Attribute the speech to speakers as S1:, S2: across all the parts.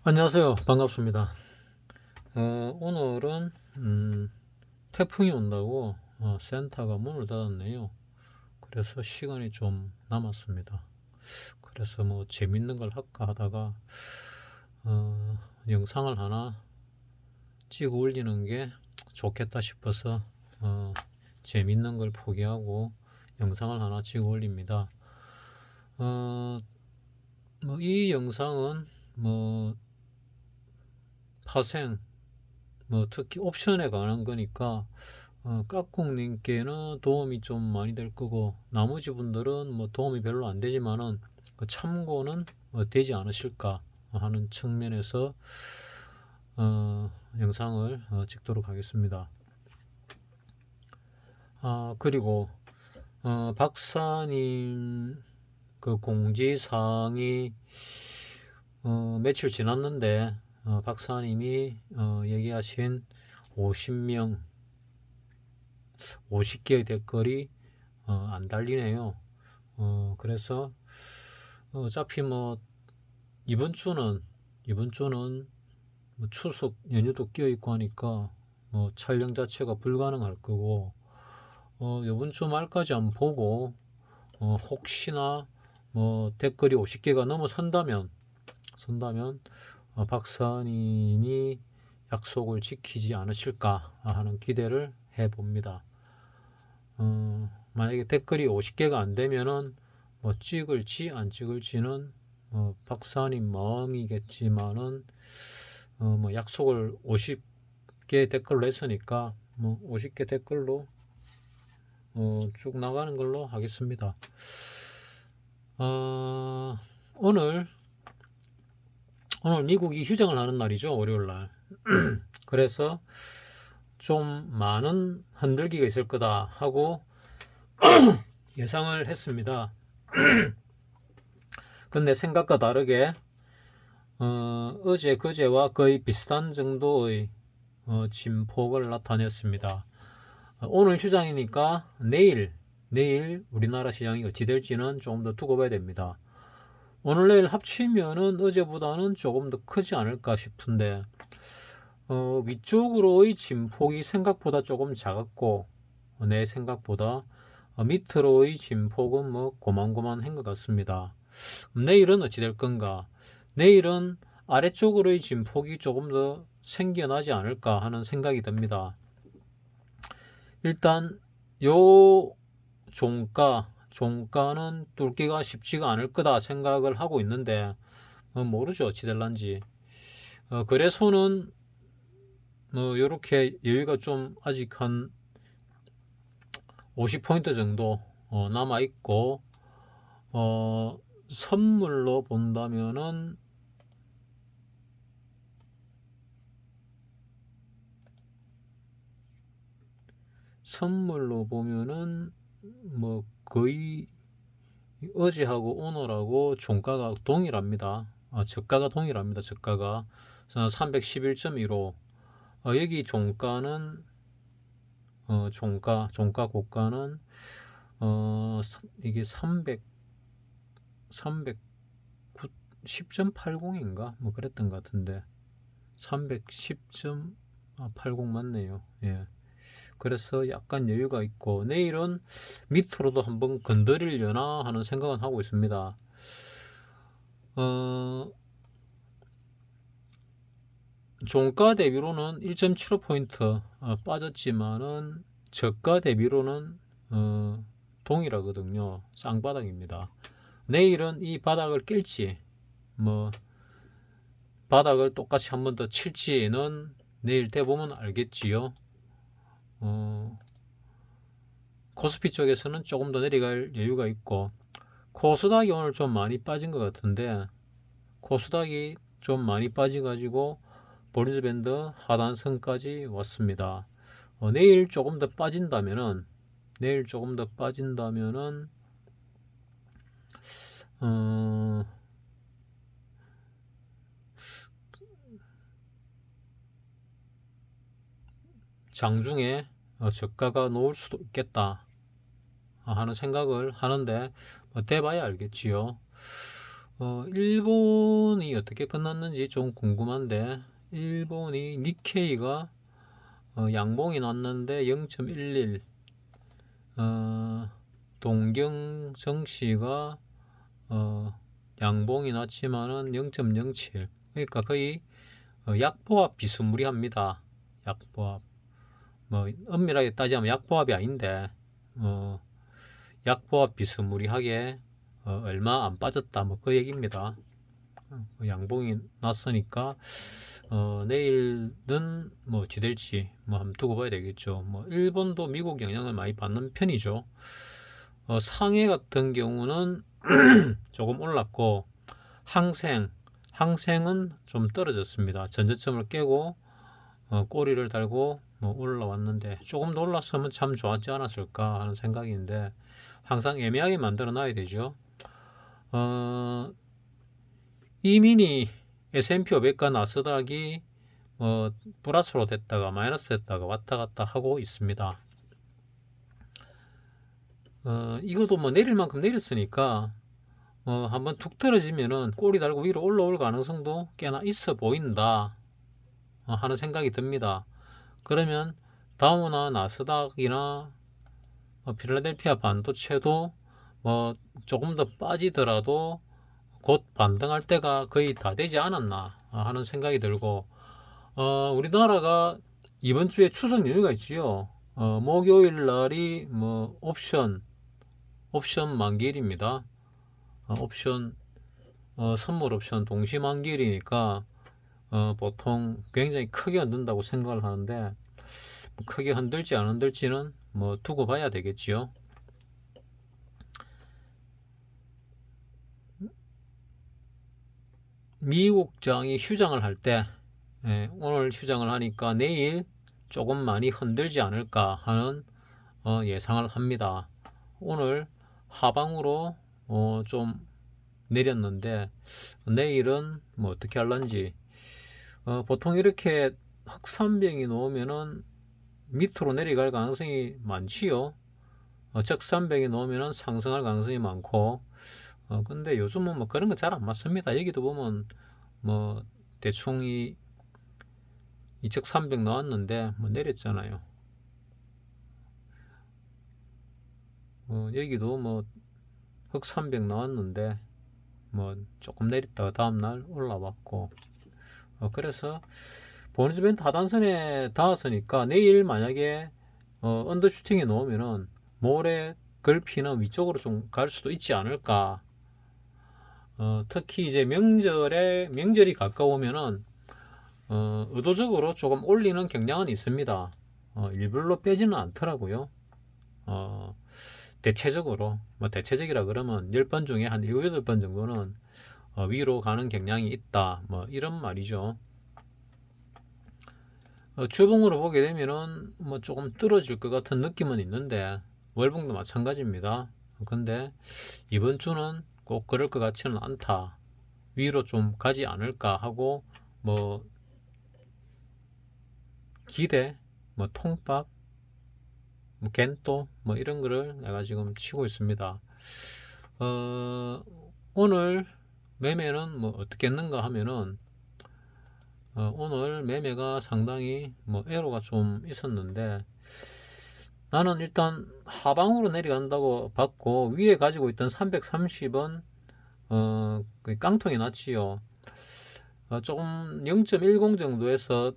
S1: 안녕하세요. 반갑습니다. 오늘은 태풍이 온다고 센터가 문을 닫았네요. 그래서 시간이 좀 남았습니다. 그래서 뭐 재밌는 걸 할까 하다가 어, 영상을 하나 찍어 올리는 게 좋겠다 싶어서 재밌는 걸 포기하고 영상을 하나 찍어 올립니다. 뭐 이 영상은 뭐 파생, 뭐 특히 옵션에 관한 거니까 까꿍님께는 도움이 좀 많이 될 거고 나머지 분들은 뭐 도움이 별로 안 되지만은 그 참고는 되지 않으실까 하는 측면에서 영상을 찍도록 하겠습니다. 그리고 박사님 그 공지사항이 며칠 지났는데 박사님이 얘기하신 50명 50개의 댓글이 안 달리네요. 그래서 어차피 뭐 이번 주는 뭐 추석 연휴도 끼어 있고 하니까 뭐 촬영 자체가 불가능할 거고 이번 주 말까지 안 보고 혹시나 뭐 댓글이 50개가 넘어선다면 박사님이 약속을 지키지 않으실까 하는 기대를 해봅니다. 만약에 댓글이 50개가 안 되면은 뭐 찍을지 안 찍을지는 박사님 마음이겠지만은 뭐 약속을 50개 댓글로 했으니까 뭐 50개 댓글로 쭉 나가는 걸로 하겠습니다. 오늘 미국이 휴장을 하는 날이죠. 월요일 날. 그래서 좀 많은 흔들기가 있을 거다 하고 예상을 했습니다. 근데 생각과 다르게 어제 그제와 거의 비슷한 정도의 진폭을 나타냈습니다. 오늘 휴장이니까 내일 우리나라 시장이 어찌 될지는 조금 더 두고 봐야 됩니다. 오늘 내일 합치면은 어제보다는 조금 더 크지 않을까 싶은데 위쪽으로의 진폭이 생각보다 조금 작았고 내 생각보다 밑으로의 진폭은 뭐 고만고만한 것 같습니다. 내일은 어찌 될 건가? 내일은 아래쪽으로의 진폭이 조금 더 생겨나지 않을까 하는 생각이 듭니다. 일단 요 종가는 뚫기가 쉽지가 않을 거다 생각을 하고 있는데 모르죠 어찌 될란지. 거래소는 뭐 요렇게 여유가 좀 아직 한 50포인트 정도 남아 있고 선물로 본다면은 뭐 거의 어제하고 오늘하고 종가가 동일합니다. 저가가 동일합니다. 저가가 311.15. 여기 종가는 종가 고가는 이게 10.80인가 뭐 그랬던 것 같은데 310.80 맞네요. 예. 그래서 약간 여유가 있고 내일은 밑으로도 한번 건드리려나 하는 생각은 하고 있습니다. 종가 대비로는 1.75포인트 빠졌지만은 저가 대비로는 동일하거든요. 쌍바닥입니다. 내일은 이 바닥을 깰지 뭐 바닥을 똑같이 한 번 더 칠지는 내일 돼보면 알겠지요. 코스피 쪽에서는 조금 더 내려갈 여유가 있고 코스닥이 오늘 좀 많이 빠진 것 같은데 코스닥이 좀 많이 빠져가지고 볼린저 밴드 하단선까지 왔습니다. 내일 조금 더 빠진다면은 장중에 저가가 놓을 수도 있겠다 하는 생각을 하는데 돼봐야 알겠지요. 일본이 어떻게 끝났는지 좀 궁금한데, 일본이 니케이가 양봉이 났는데 0.11, 동경 정시가 양봉이 났지만은 0.07, 그러니까 거의 약보합 비스무리합니다. 약보합. 뭐 엄밀하게 따지면 약보합이 아닌데 약보합 비스무리하게 얼마 안 빠졌다, 뭐 그 얘기입니다. 양봉이 났으니까 내일은 뭐 지될지 뭐 한번 두고 봐야 되겠죠. 뭐 일본도 미국 영향을 많이 받는 편이죠. 상해 같은 경우는 조금 올랐고, 항생은 좀 떨어졌습니다. 전저점을 깨고 꼬리를 달고 뭐 올라왔는데, 조금 더 올랐으면 참 좋았지 않았을까 하는 생각인데, 항상 애매하게 만들어 놔야 되죠. 이민이 S&P 500과 나스닥이 플러스로 됐다가 마이너스 됐다가 왔다 갔다 하고 있습니다. 이것도 뭐 내릴 만큼 내렸으니까 한번 툭 떨어지면은 꼬리 달고 위로 올라올 가능성도 꽤나 있어 보인다 하는 생각이 듭니다. 그러면 다우나 나스닥이나 필라델피아 반도체도 뭐 조금 더 빠지더라도 곧 반등할 때가 거의 다 되지 않았나 하는 생각이 들고, 우리나라가 이번 주에 추석 연휴가 있지요. 목요일 날이 뭐 옵션 만기일입니다. 옵션 선물 옵션 동시 만기일이니까 보통 굉장히 크게 흔든다고 생각을 하는데, 크게 흔들지 안 흔들지는 뭐 두고 봐야 되겠지요. 미국장이 휴장을 할 때, 오늘 휴장을 하니까 내일 조금 많이 흔들지 않을까 하는 예상을 합니다. 오늘 하방으로 좀 내렸는데, 내일은 뭐 어떻게 할런지. 보통 이렇게 흑산병이 놓으면은 밑으로 내려갈 가능성이 많지요. 적산병이 놓으면은 상승할 가능성이 많고, 근데 요즘은 뭐 그런 거 잘 안 맞습니다. 여기도 보면 뭐 대충 이적 300 나왔는데 뭐 내렸잖아요. 여기도 뭐 흑 300 나왔는데 뭐 조금 내렸다가 다음날 올라왔고, 그래서 보너스 밴드 하단선에 닿았으니까 내일 만약에 언더슈팅이 나오면은 모레 글피는 위쪽으로 좀 갈 수도 있지 않을까. 특히 이제 명절이 가까우면은 의도적으로 조금 올리는 경향은 있습니다. 일부러 빼지는 않더라고요. 대체적으로, 뭐 대체적이라 그러면 10번 중에 한 7, 8번 정도는 위로 가는 경향이 있다, 뭐 이런 말이죠. 주봉으로 보게 되면은 뭐 조금 떨어질 것 같은 느낌은 있는데, 월봉도 마찬가지입니다. 근데 이번 주는 꼭 그럴 것 같지는 않다, 위로 좀 가지 않을까 하고, 뭐 기대, 뭐 통밥, 뭐 겐또, 뭐 이런 거를 내가 지금 치고 있습니다. 오늘 매매는 뭐 어떻게 했는가 하면은, 오늘 매매가 상당히 뭐 에러가 좀 있었는데, 나는 일단 하방으로 내려간다고 봤고, 위에 가지고 있던 330원 깡통이 났지요. 조금 0.10 정도에서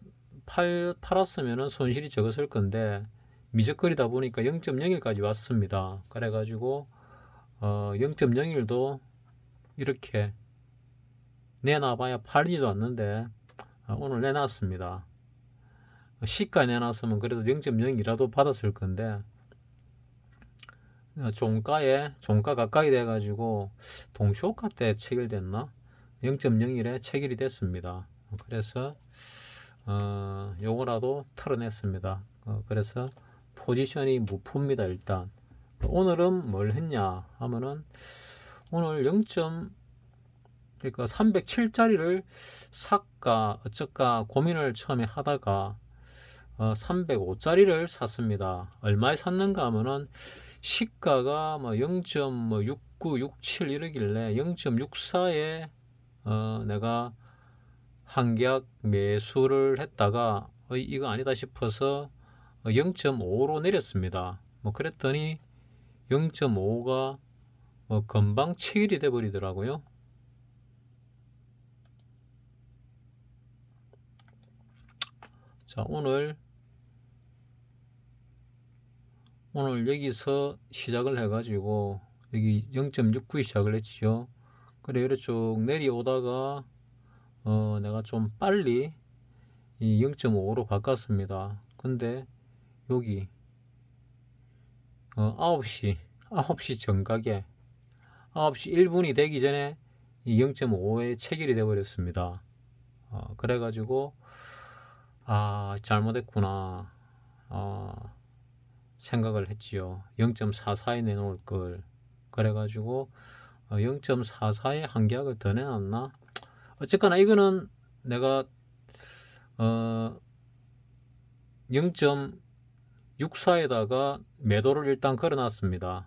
S1: 팔았으면 손실이 적었을 건데, 미적거리다 보니까 0.01까지 왔습니다. 그래가지고 0.01도 이렇게 내놔봐야 팔리지도 않는데 오늘 내놨습니다. 시가 내놨으면 그래도 0.02라도 받았을 건데, 종가 가까이 돼가지고 동시호가 때 체결됐나? 0.01에 체결이 됐습니다. 그래서 요거라도 털어냈습니다. 그래서 포지션이 무프입니다. 일단 오늘은 뭘 했냐 하면은, 오늘 그러니까 307짜리를 살까 어쩔까 고민을 처음에 하다가 305짜리를 샀습니다. 얼마에 샀는가 하면은 시가가 뭐 0.69, 67 이러길래 0.64에 내가 한계약 매수를 했다가 이거 아니다 싶어서 0.5로 내렸습니다. 뭐 그랬더니 0.5가 뭐 금방 체결이 돼 버리더라고요. 자, 오늘 여기서 시작을 해가지고 여기 0.69 시작을 했지요. 그래 이렇게 쭉 내려오다가 내가 좀 빨리 이 0.5로 바꿨습니다. 근데 여기 9시 정각에 9시 1분이 되기 전에 이 0.5에 체결이 돼 버렸습니다. 그래가지고 잘못했구나 생각을 했지요. 0.44에 내놓을 걸. 그래가지고 0.44에 한 계약을 더 내놨나? 어쨌거나 이거는 내가 0.64에다가 매도를 일단 걸어놨습니다.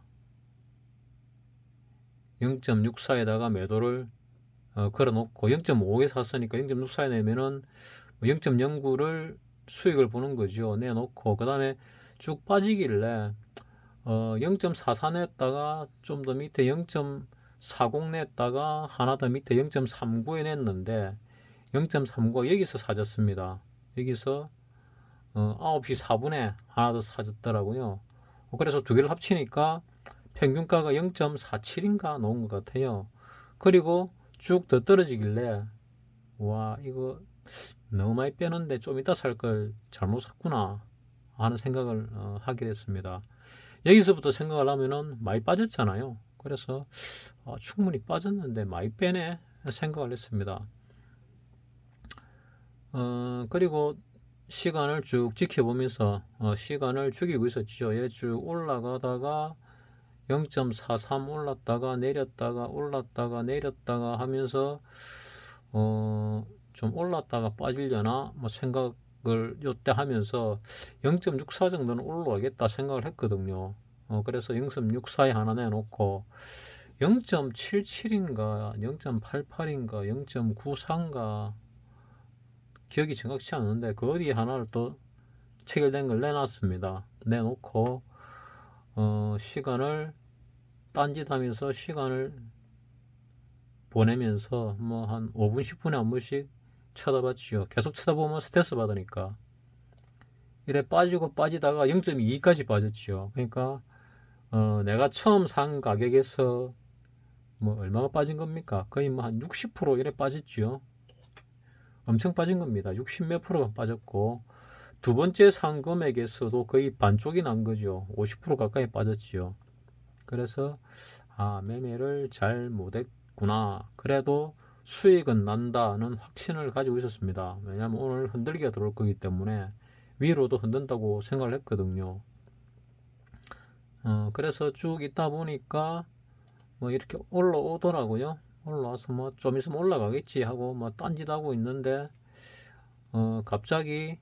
S1: 0.64에다가 매도를 걸어놓고 0.5에 샀으니까 0.64에 내면은 0.09를 수익을 보는 거죠. 내놓고 그 다음에 쭉 빠지길래 0.44 냈다가 좀 더 밑에 0.40 냈다가 하나 더 밑에 0.39에 냈는데 0.39가 여기서 사졌습니다. 여기서 9시 4분에 하나 더 사졌더라고요. 그래서 두 개를 합치니까 평균가가 0.47인가 나온 것 같아요. 그리고 쭉 더 떨어지길래 와 이거 너무 많이 빼는데 좀 이따 살 걸 잘못 샀구나 하는 생각을 하게 됐습니다. 여기서부터 생각을 하면은 많이 빠졌잖아요. 그래서 충분히 빠졌는데 많이 빼네 생각을 했습니다. 그리고 시간을 쭉 지켜보면서 시간을 죽이고 있었죠. 얘 쭉 올라가다가 0.43 올랐다가 내렸다가 올랐다가 내렸다가 하면서 좀 올랐다가 빠지려나 뭐 생각을 요때 하면서 0.64 정도는 올라가겠다 생각을 했거든요. 그래서 0.64에 하나 내놓고 0.77인가 0.88인가 0.94인가 기억이 정확치 않은데 그 어디에 하나를 또 체결된 걸 내놨습니다. 내놓고 시간을 딴짓하면서 시간을 보내면서 뭐 한 5분 10분에 한 번씩 쳐다봤지요. 계속 쳐다보면 스트레스 받으니까 이래 빠지고 빠지다가 0.2까지 빠졌지요. 그러니까 내가 처음 산 가격에서 뭐 얼마가 빠진 겁니까? 거의 뭐 한 60% 이래 빠졌지요. 엄청 빠진 겁니다. 60 몇 프로가 빠졌고 두 번째 산 금액에서도 거의 반쪽이 난 거죠. 50% 가까이 빠졌지요. 그래서 매매를 잘 못했구나. 그래도 수익은 난다는 확신을 가지고 있었습니다. 왜냐하면 오늘 흔들기가 들어올 거기 때문에 위로도 흔든다고 생각을 했거든요. 그래서 쭉 있다 보니까 뭐 이렇게 올라오더라고요. 올라와서 뭐 좀 있으면 올라가겠지 하고 뭐 딴짓하고 있는데 갑자기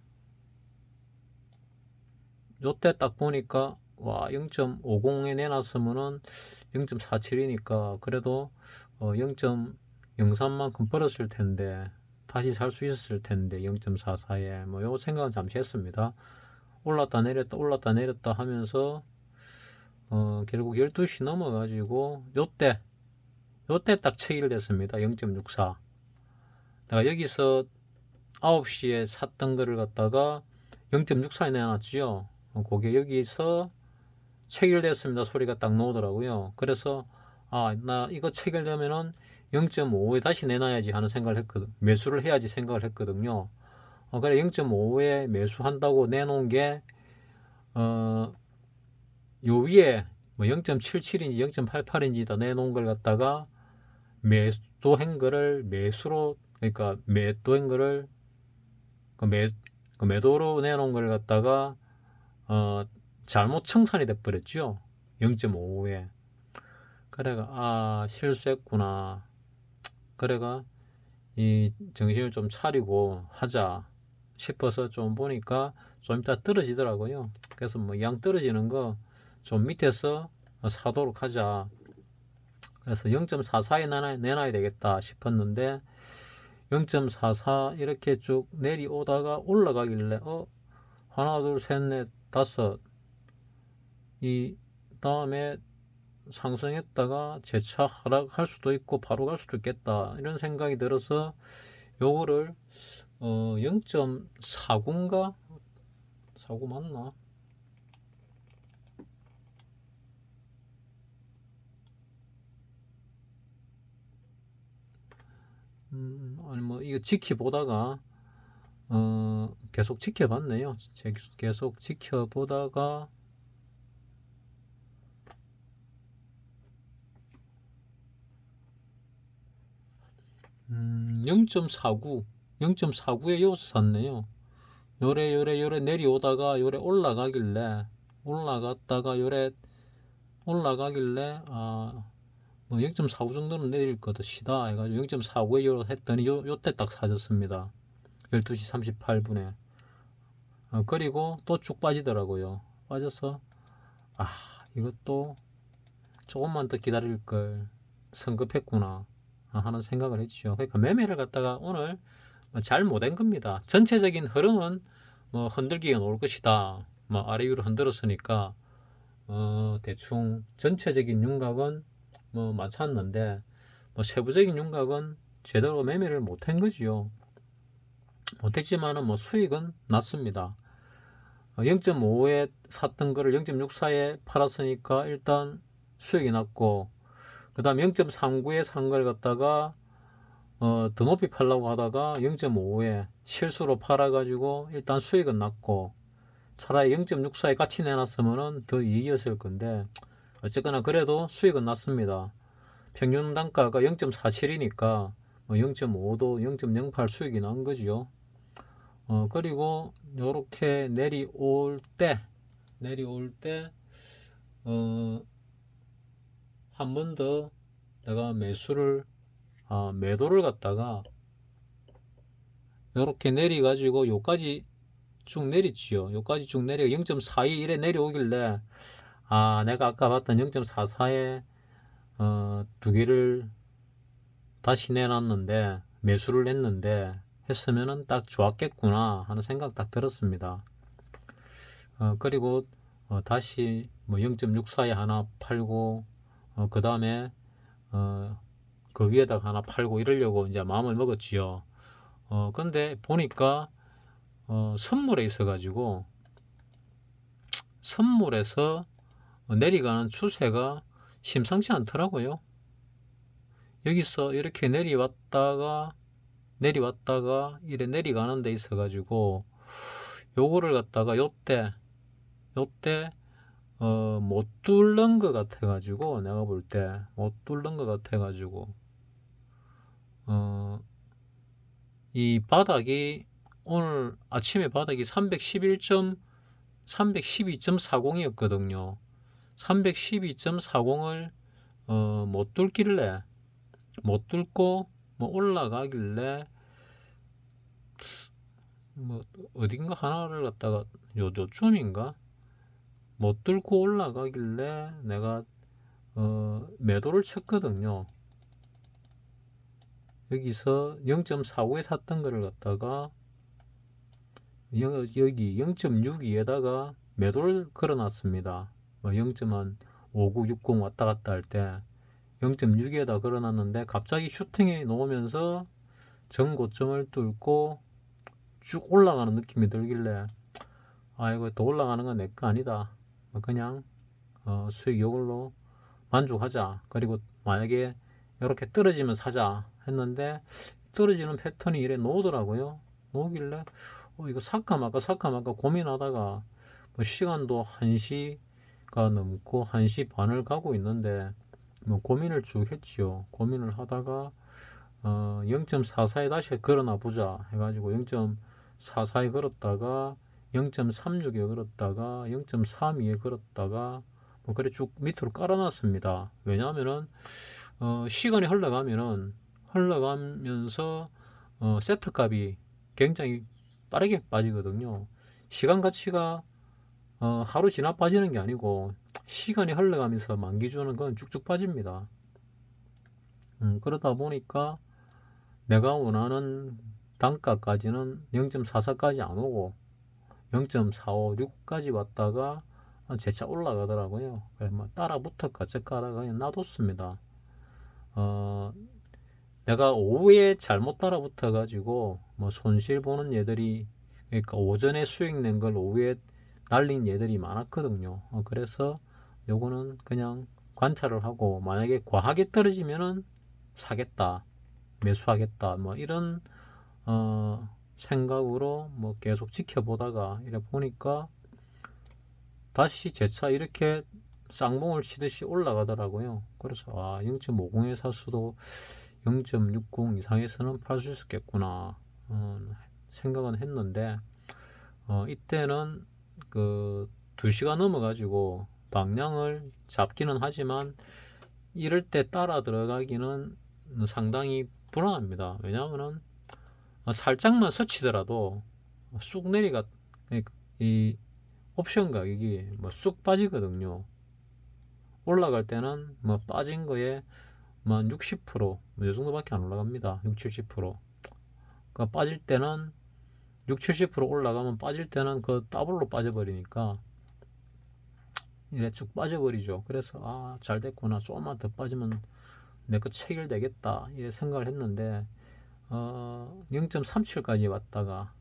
S1: 요때 딱 보니까 와 0.50에 내놨으면은 0.47이니까 그래도 0.03만큼 벌었을 텐데 다시 살 수 있었을 텐데 0.44에 뭐 요 생각은 잠시 했습니다. 올랐다 내렸다 올랐다 내렸다 하면서 결국 12시 넘어가지고 요때 딱 체결됐습니다. 0.64 내가 여기서 9시에 샀던 거를 갖다가 0.64에 내놨지요. 그게 여기서 체결됐습니다. 소리가 딱 나오더라고요. 그래서 나 이거 체결되면은 0.5에 다시 내놔야지 하는 생각을 했거든. 매수를 해야지 생각을 했거든요. 그래 0.5에 매수한다고 내놓은 게 요 위에 뭐 0.77인지 0.88인지 다 내놓은 걸 갖다가 매도한 거를 매수로 그러니까 매도한 거를 매도로 내놓은 걸 갖다가 잘못 청산이 돼 버렸죠. 0.55에. 그래가 실수했구나. 그래가 이 정신을 좀 차리고 하자 싶어서 좀 보니까 좀 이따 떨어지더라고요. 그래서 뭐 양 떨어지는 거 좀 밑에서 사도록 하자. 그래서 0.44에 내놔야 되겠다 싶었는데 0.44 이렇게 쭉 내려오다가 올라가길래 하나 둘 셋 넷 다섯 이 다음에 상승했다가 재차 하락할 수도 있고 바로 갈 수도 있겠다 이런 생각이 들어서 요거를 0.49인가 49 맞나? 아니 뭐 이거 지켜보다가 계속 지켜봤네요. 계속 지켜보다가 0.49 0.49에 여기서 샀네요. 요래 내려오다가 요래 올라가길래 올라갔다가 요래 올라가길래 뭐 0.45 정도는 내릴 것이다 해가지고 0.49에 요 했더니 요때 딱 사졌습니다. 12시 38분에 그리고 또 쭉 빠지더라고요. 빠져서 이것도 조금만 더 기다릴 걸 성급했구나 하는 생각을 했죠. 그러니까 매매를 갖다가 오늘 잘 못한 겁니다. 전체적인 흐름은 뭐 흔들기가 나올 것이다. 뭐 아래 위로 흔들었으니까 대충 전체적인 윤곽은 뭐 맞췄는데 뭐 세부적인 윤곽은 제대로 매매를 못한 거지요. 못했지만은 뭐 수익은 났습니다. 0.5에 샀던 거를 0.64에 팔았으니까 일단 수익이 났고 그 다음 0.39에 산 걸 갖다가 더 높이 팔려고 하다가 0.5에 실수로 팔아가지고 일단 수익은 났고 차라리 0.64에 같이 내놨으면 더 이익이었을 건데 어쨌거나 그래도 수익은 났습니다. 평균 단가가 0.47이니까 0.5도 0.08 수익이 난 거지요. 그리고 요렇게 내려올 때 한 번 더 내가 매도를 갖다가 요렇게 내리 가지고 요까지 쭉 내렸지요. 요까지 쭉 내려 0.42 내려오길래 내가 아까 봤던 0.44에 두 개를 다시 내놨는데 매수를 했는데 했으면은 딱 좋았겠구나 하는 생각 딱 들었습니다. 그리고 다시 뭐 0.64에 하나 팔고 그 다음에 그 위에다가 하나 팔고 이러려고 이제 마음을 먹었지요. 근데 보니까 선물에 있어가지고 선물에서 내려가는 추세가 심상치 않더라고요. 여기서 이렇게 내려왔다가 이래 내려가는 데 있어가지고 요거를 갖다가 요때 못 뚫는 것 같아가지고 내가 볼 때 못 뚫는 것 같아가지고 이 바닥이 오늘 아침에 바닥이 312.40이었거든요. 312.40을 못 뚫길래 못 뚫고 뭐 올라가길래 뭐 어딘가 하나를 갖다가 요쯤인가 못 뚫고 올라가길래 내가 매도를 쳤거든요. 여기서 0.45에 샀던 거를 갖다가 여기 0.62에다가 매도를 걸어놨습니다. 0.5960 왔다 갔다 할 때 0.6에다 걸어놨는데 갑자기 슈팅이 놓으면서 전고점을 뚫고 쭉 올라가는 느낌이 들길래 이거 더 올라가는 건 내 거 아니다. 그냥 수익 이걸로 만족하자. 그리고 만약에 이렇게 떨어지면 사자 했는데 떨어지는 패턴이 이래 놓더라고요. 놓길래 이거 살까 말까 고민하다가 시간도 1시가 넘고 1시 반을 가고 있는데 고민을 쭉 했지요. 고민을 하다가 0.44에 다시 걸어놔 보자 해가지고 0.44에 걸었다가 0.36에 걸었다가 0.32에 걸었다가 그래 쭉 밑으로 깔아놨습니다. 왜냐하면은 시간이 흘러가면서 세트 값이 굉장히 빠르게 빠지거든요. 시간 가치가 하루 지나 빠지는 게 아니고 시간이 흘러가면서 만기주는 건 쭉쭉 빠집니다. 그러다 보니까 내가 원하는 단가까지는 0.44까지 안 오고 0.456까지 왔다가 재차 올라가더라고요. 그래서 뭐 따라 붙을까 저까라 그냥 놔뒀습니다. 내가 오후에 잘못 따라 붙어 가지고 뭐 손실 보는 얘들이, 그러니까 오전에 수익 낸 걸 오후에 날린 얘들이 많았거든요. 그래서 요거는 그냥 관찰을 하고, 만약에 과하게 떨어지면은 사겠다, 매수하겠다, 뭐 이런 생각으로 뭐 계속 지켜보다가 이래 보니까 다시 재차 이렇게 쌍봉을 치듯이 올라가더라고요. 그래서 0.50에 샀어도 0.60 이상에서는 팔 수 있었겠구나 생각은 했는데, 이때는 그 2시가 넘어가지고 방향을 잡기는 하지만 이럴 때 따라 들어가기는 상당히 불안합니다. 왜냐하면 살짝만 스치더라도 쑥 내리가, 이 옵션 가격이 뭐 쑥 빠지거든요. 올라갈 때는 뭐 빠진 거에 뭐 60%, 이 정도밖에 안 올라갑니다. 6, 70%. 그러니까 빠질 때는 6, 70% 올라가면 빠질 때는 그 더블로 빠져버리니까 이래 쭉 빠져버리죠. 그래서 잘 됐구나, 조금만 더 빠지면 내 거 체결되겠다 이래 생각을 했는데 0.37까지 왔다가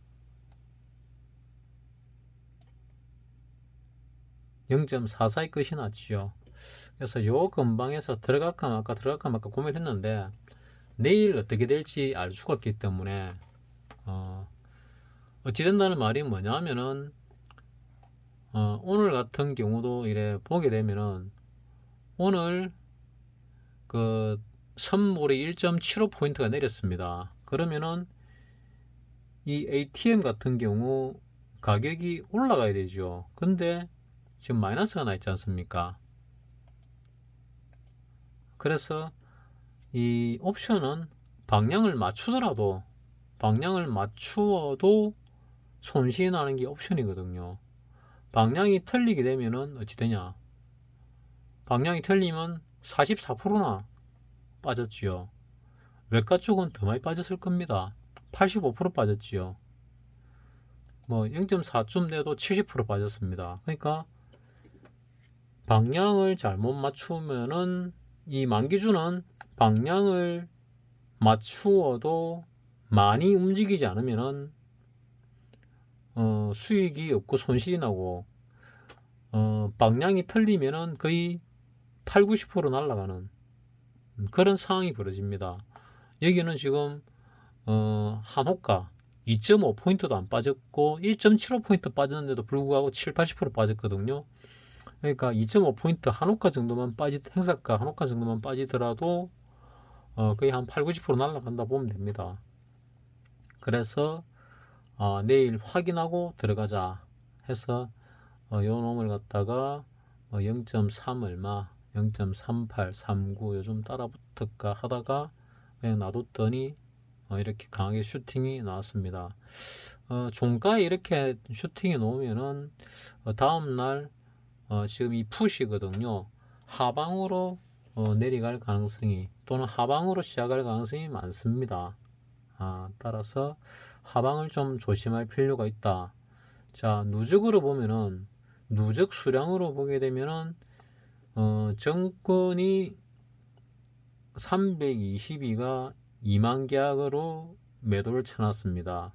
S1: 0.44의 끝이 났지요. 그래서 요 근방에서 들어갈까 말까 고민했는데 내일 어떻게 될지 알 수가 없기 때문에 어찌 된다는 말이 뭐냐면은 오늘 같은 경우도 이래 보게 되면은 오늘 그 선물이 1.75포인트가 내렸습니다. 그러면은 이 ATM 같은 경우 가격이 올라가야 되죠. 근데 지금 마이너스가 나 있지 않습니까? 그래서 이 옵션은 방향을 맞추어도 손실이 나는 게 옵션이거든요. 방향이 틀리게 되면은 어찌 되냐? 방향이 틀리면 44%나 빠졌지요. 외과 쪽은 더 많이 빠졌을 겁니다. 85% 빠졌지요. 뭐 0.4쯤 내도 70% 빠졌습니다. 그러니까 방향을 잘못 맞추면은, 이 만기주는 방향을 맞추어도 많이 움직이지 않으면은 수익이 없고 손실이 나고, 방향이 틀리면은 거의 8, 90% 날아가는 그런 상황이 벌어집니다. 여기는 지금 한호가 2.5포인트도 안 빠졌고 1.75포인트 빠졌는데도 불구하고 7, 80% 빠졌거든요. 그러니까 2.5포인트 한호가 정도만 행사가 한호가 정도만 빠지더라도 거의 한 8, 90% 날아간다 보면 됩니다. 그래서 내일 확인하고 들어가자 해서 요 놈을 갖다가 0.3 얼마, 0.38, 39 요즘 따라 붙을까 하다가 그냥 놔뒀더니 이렇게 강하게 슈팅이 나왔습니다. 종가에 이렇게 슈팅이 나오면은 다음날 지금 이 푸시거든요. 하방으로 내려갈 가능성이, 또는 하방으로 시작할 가능성이 많습니다. 따라서 하방을 좀 조심할 필요가 있다. 자, 누적으로 보면은, 누적 수량으로 보게 되면은 정권이 322가 2만 계약으로 매도를 쳐놨습니다.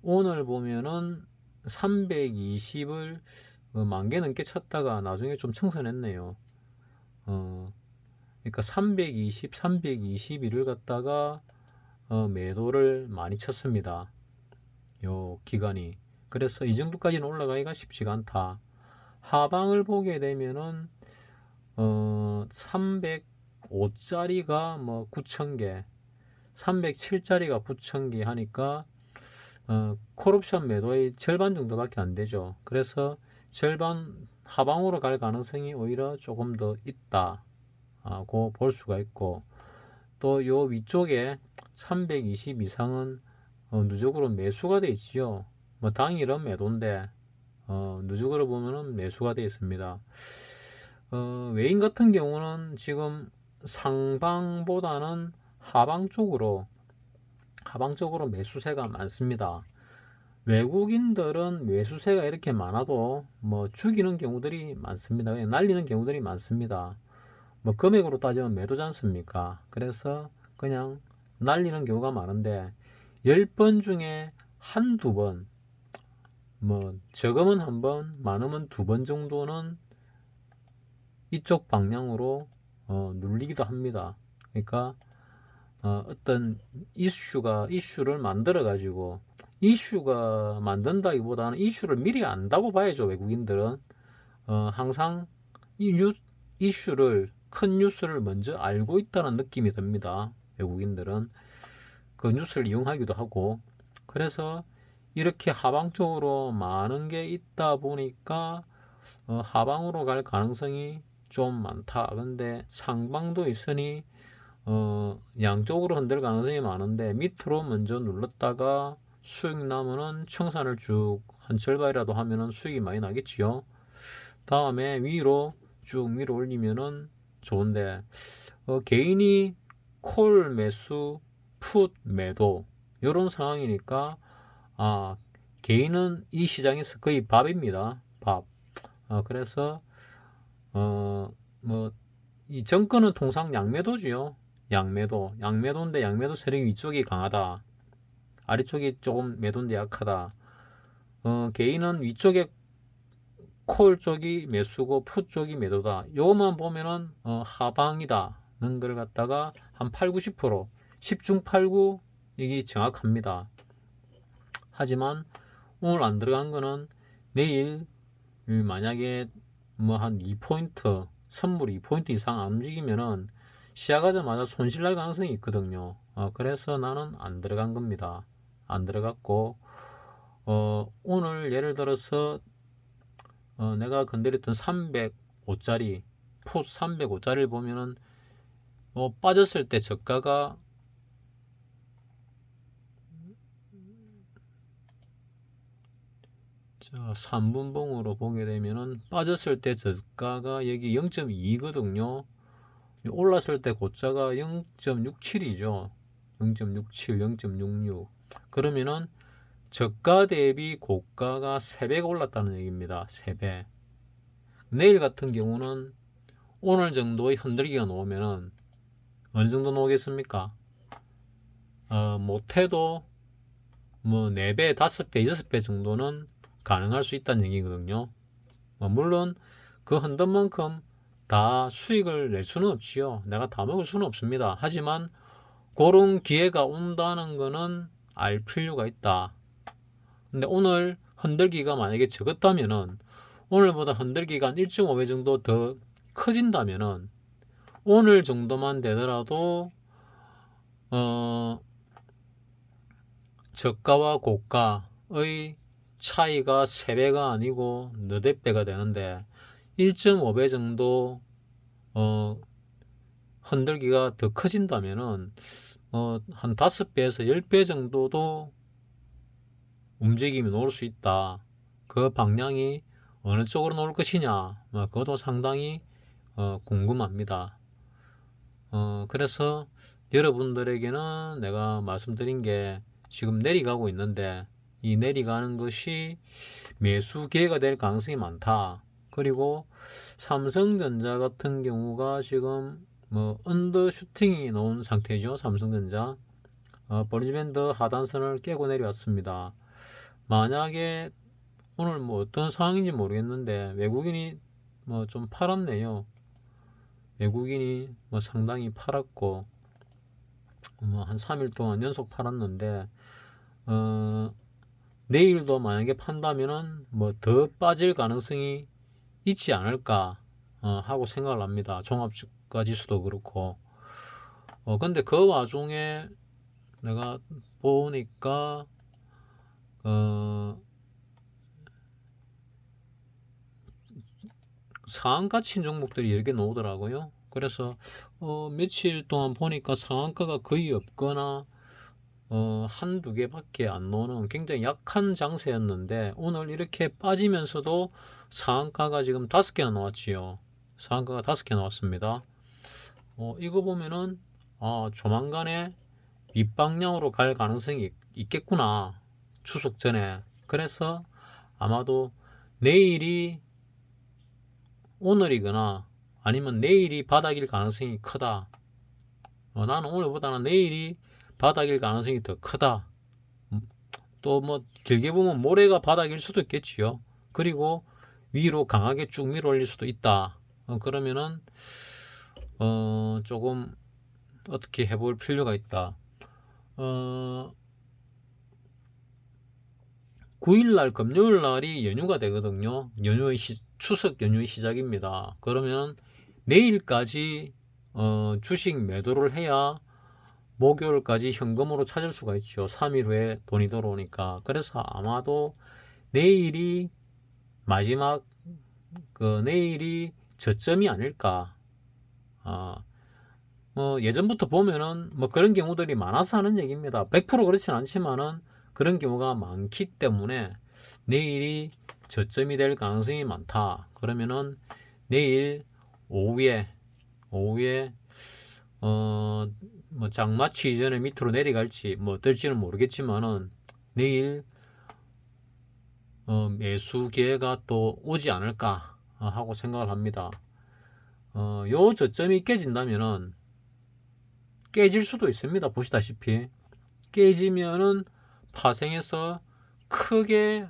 S1: 오늘 보면은 320을 만 개 넘게 쳤다가 나중에 좀 청산했네요. 그러니까 320, 321을 갖다가 매도를 많이 쳤습니다. 요 기간이. 그래서 이 정도까지는 올라가기가 쉽지가 않다. 하방을 보게 되면은 305짜리가 뭐 9,000개, 307짜리가 9,000개 하니까 콜옵션 매도의 절반 정도밖에 안 되죠. 그래서 절반 하방으로 갈 가능성이 오히려 조금 더 있다고 볼 수가 있고, 또 요 위쪽에 320 이상은 누적으로 매수가 돼 있지요. 뭐 당일은 매도인데 누적으로 보면은 매수가 되어 있습니다. 외인 같은 경우는 지금 상방보다는 하방 쪽으로 매수세가 많습니다. 외국인들은 매수세가 이렇게 많아도 뭐 죽이는 경우들이 많습니다. 그냥 날리는 경우들이 많습니다. 뭐 금액으로 따지면 매도지 않습니까? 그래서 그냥 날리는 경우가 많은데 10번 중에 한두 번, 뭐 적으면 한 번, 많으면 두 번 정도는 이쪽 방향으로 눌리기도 합니다. 그러니까 어떤 이슈를 만들어 가지고, 이슈가 만든다기보다는 이슈를 미리 안다고 봐야죠. 외국인들은 항상 큰 뉴스를 먼저 알고 있다는 느낌이 듭니다. 외국인들은 그 뉴스를 이용하기도 하고. 그래서 이렇게 하방 쪽으로 많은 게 있다 보니까 하방으로 갈 가능성이 좀 많다. 근데 상방도 있으니 양쪽으로 흔들 가능성이 많은데, 밑으로 먼저 눌렀다가 수익 나면은 청산을 쭉 한 절반이라도 하면은 수익이 많이 나겠지요. 다음에 쭉 위로 올리면은 좋은데, 개인이 콜 매수, 풋 매도 이런 상황이니까, 개인은 이 시장에서 거의 밥입니다. 밥. 그래서 뭐 이 정권은 통상 양매도지요. 양매도인데, 양매도 세력이 위쪽이 강하다, 아래쪽이 조금 매도인데 약하다. 개인은 위쪽에 콜 쪽이 매수고 풋 쪽이 매도다. 요것만 보면은 하방이다는 걸 갖다가 한 8, 90% 10중 8구 이게 정확합니다. 하지만 오늘 안 들어간 거는 내일 만약에 뭐 한 2포인트, 선물 2포인트 이상 안 움직이면은 시작하자마자 손실 날 가능성이 있거든요. 그래서 나는 안 들어간 겁니다. 안 들어갔고, 오늘 예를 들어서 내가 건드렸던 305짜리 풋 305짜리를 보면은 빠졌을 때 저가가 자, 3분봉으로 보게 되면은 빠졌을 때 저가가 여기 0.2거든요. 올랐을 때 고가가 0.67이죠. 0.67, 0.66. 그러면은 저가 대비 고가가 3배가 올랐다는 얘기입니다. 3배. 내일 같은 경우는 오늘 정도의 흔들기가 나오면은 어느 정도 나오겠습니까? 못해도 뭐 4배, 5배, 6배 정도는 가능할 수 있다는 얘기거든요. 물론 그 흔든 만큼 다 수익을 낼 수는 없지요. 내가 다 먹을 수는 없습니다. 하지만 그런 기회가 온다는 거는 알 필요가 있다. 근데 오늘 흔들기가 만약에 적었다면은, 오늘보다 흔들기가 한 1.5배 정도 더 커진다면은, 오늘 정도만 되더라도 저가와 고가의 차이가 3배가 아니고 너댓 배가 되는데, 1.5배 정도 흔들기가 더 커진다면은 한 5배에서 10배 정도도 움직임이 나올 수 있다. 그 방향이 어느 쪽으로 나올 것이냐, 그것도 상당히 궁금합니다. 그래서 여러분들에게는 내가 말씀드린 게, 지금 내려가고 있는데 이 내려가는 것이 매수 기회가 될 가능성이 많다. 그리고 삼성전자 같은 경우가 지금 뭐 언더슈팅이 나온 상태죠. 삼성전자 버리지밴드 하단선을 깨고 내려왔습니다. 만약에 오늘 뭐 어떤 상황인지 모르겠는데 외국인이 뭐 좀 팔았네요. 외국인이 뭐 상당히 팔았고, 뭐 한 3일 동안 연속 팔았는데, 내일도 만약에 판다면은 뭐 더 빠질 가능성이 있지 않을까 하고 생각을 합니다. 종합주가 지수도 그렇고. 근데 그 와중에 내가 보니까 상한가친 종목들이 여러 개 나오더라고요. 그래서 며칠 동안 보니까 상한가가 거의 없거나 한두 개밖에 안 나오는 굉장히 약한 장세였는데 오늘 이렇게 빠지면서도 상한가가 지금 5개나 나왔지요. 상한가가 5개 나왔습니다. 이거 보면은 조만간에 윗방향으로 갈 가능성이 있겠구나. 추석 전에. 그래서 아마도 내일이 오늘이거나 아니면 내일이 바닥일 가능성이 크다. 나는 오늘보다는 내일이 바닥일 가능성이 더 크다. 또 뭐 길게 보면 모레가 바닥일 수도 있겠지요. 그리고 위로 강하게 쭉 밀어 올릴 수도 있다. 그러면은 조금 어떻게 해볼 필요가 있다. 9일날 금요일날이 연휴가 되거든요. 추석 연휴의 시작입니다. 그러면 내일까지 주식 매도를 해야 목요일까지 현금으로 찾을 수가 있죠. 3일 후에 돈이 들어오니까. 그래서 아마도 내일이 마지막 내일이 저점이 아닐까. 예전부터 보면은 뭐 그런 경우들이 많아서 하는 얘기입니다. 100% 그렇진 않지만은 그런 경우가 많기 때문에 내일이 저점이 될 가능성이 많다. 그러면은 내일 오후에 뭐 장마치 이전에 밑으로 내려갈지 뭐 어떨지는 모르겠지만은 내일 매수 기회가 또 오지 않을까 하고 생각을 합니다. 요 저점이 깨진다면은 깨질 수도 있습니다. 보시다시피 깨지면은 파생해서 크게